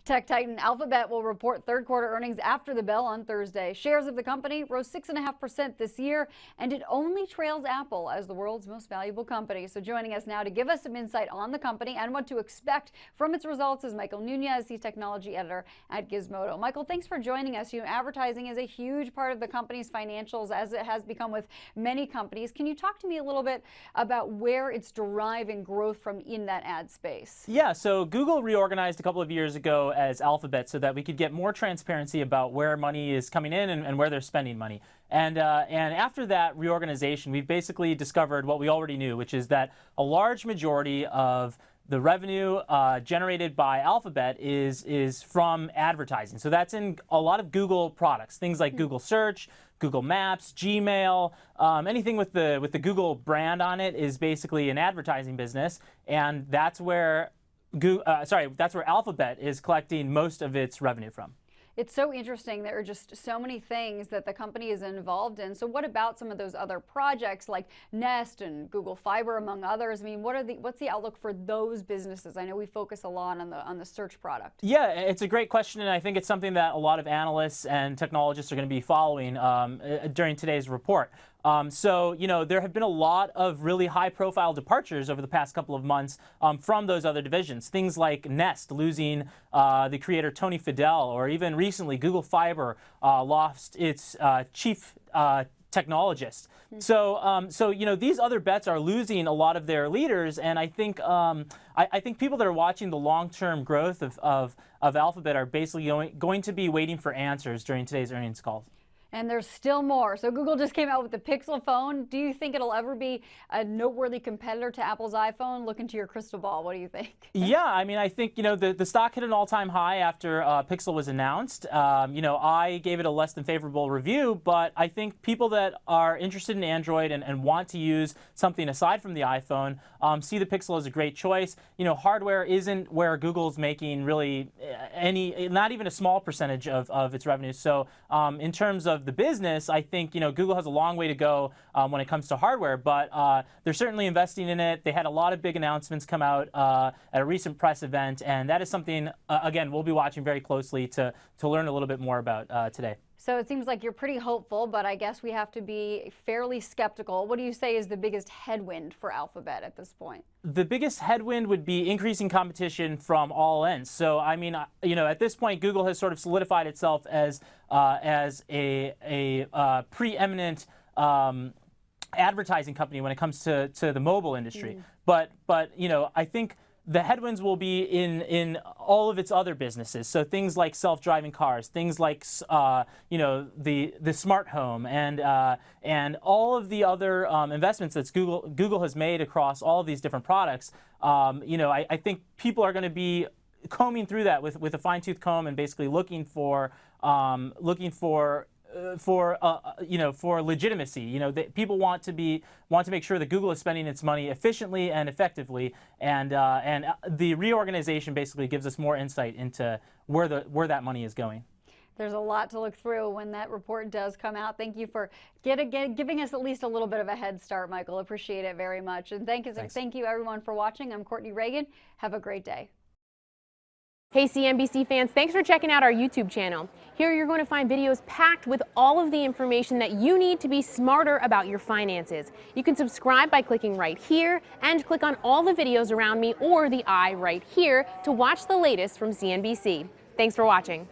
Tech titan Alphabet will report third quarter earnings after the bell on Thursday. Shares of the company rose 6.5% this year, and it only trails Apple as the world's most valuable company. So joining us now to give us some insight on the company and what to expect from its results is Michael Nunez. He's technology editor at Gizmodo. Michael, thanks for joining us. Advertising is a huge part of the company's financials, as it has become with many companies. Can you talk to me a little bit about where it's deriving growth from in that ad space? Yeah, so Google reorganized a couple of years ago as Alphabet so that we could get more transparency about where money is coming in and where they're spending money. And after that reorganization, we've basically discovered what we already knew, which is that a large majority of the revenue generated by Alphabet is from advertising. So that's in a lot of Google products, things like Google Search, Google Maps, Gmail, anything with the Google brand on it is basically an advertising business, and that's where that's where Alphabet is collecting most of its revenue from. It's so interesting. There are just so many things that the company is involved in. So what about some of those other projects like Nest and Google Fiber, among others? I mean, what's the outlook for those businesses? I know we focus a lot on the search product. Yeah, it's a great question, and I think it's something that a lot of analysts and technologists are going to be following during today's report. So, there have been a lot of really high-profile departures over the past couple of months from those other divisions. Things like Nest losing the creator Tony Fadell, or even recently Google Fiber lost its chief technologist. So these other bets are losing a lot of their leaders, and I think I think people that are watching the long-term growth of Alphabet are basically going to be waiting for answers during today's earnings call. And there's still more. So Google just came out with the Pixel phone. Do you think it'll ever be a noteworthy competitor to Apple's iPhone? Look into your crystal ball. What do you think? Yeah, I mean, I think, the stock hit an all-time high after Pixel was announced. I gave it a less than favorable review, but I think people that are interested in Android and want to use something aside from the iPhone see the Pixel as a great choice. Hardware isn't where Google's making really not even a small percentage of its revenue. So in terms of the business, I think Google has a long way to go when it comes to hardware, but they're certainly investing in it. They had a lot of big announcements come out at a recent press event, and that is something again we'll be watching very closely to learn a little bit more about today. So it seems like you're pretty hopeful, but I guess we have to be fairly skeptical. What do you say is the biggest headwind for Alphabet at this point? The biggest headwind would be increasing competition from all ends. So, I mean, at this point, Google has sort of solidified itself as a preeminent advertising company when it comes to the mobile industry. But I think the headwinds will be in all of its other businesses. So things like self-driving cars, things like the smart home, and all of the other investments that Google has made across all of these different products. I think people are going to be combing through that with a fine-tooth comb and basically looking for legitimacy. People want to make sure that Google is spending its money efficiently and effectively, and the reorganization basically gives us more insight into where that money is going. There's a lot to look through when that report does come out. Thank you for giving us at least a little bit of a head start, Michael. Appreciate it very much. And thank you everyone for watching. I'm Courtney Reagan. Have a great day. Hey CNBC fans, thanks for checking out our YouTube channel. Here you're going to find videos packed with all of the information that you need to be smarter about your finances. You can subscribe by clicking right here and click on all the videos around me or the I right here to watch the latest from CNBC. Thanks for watching.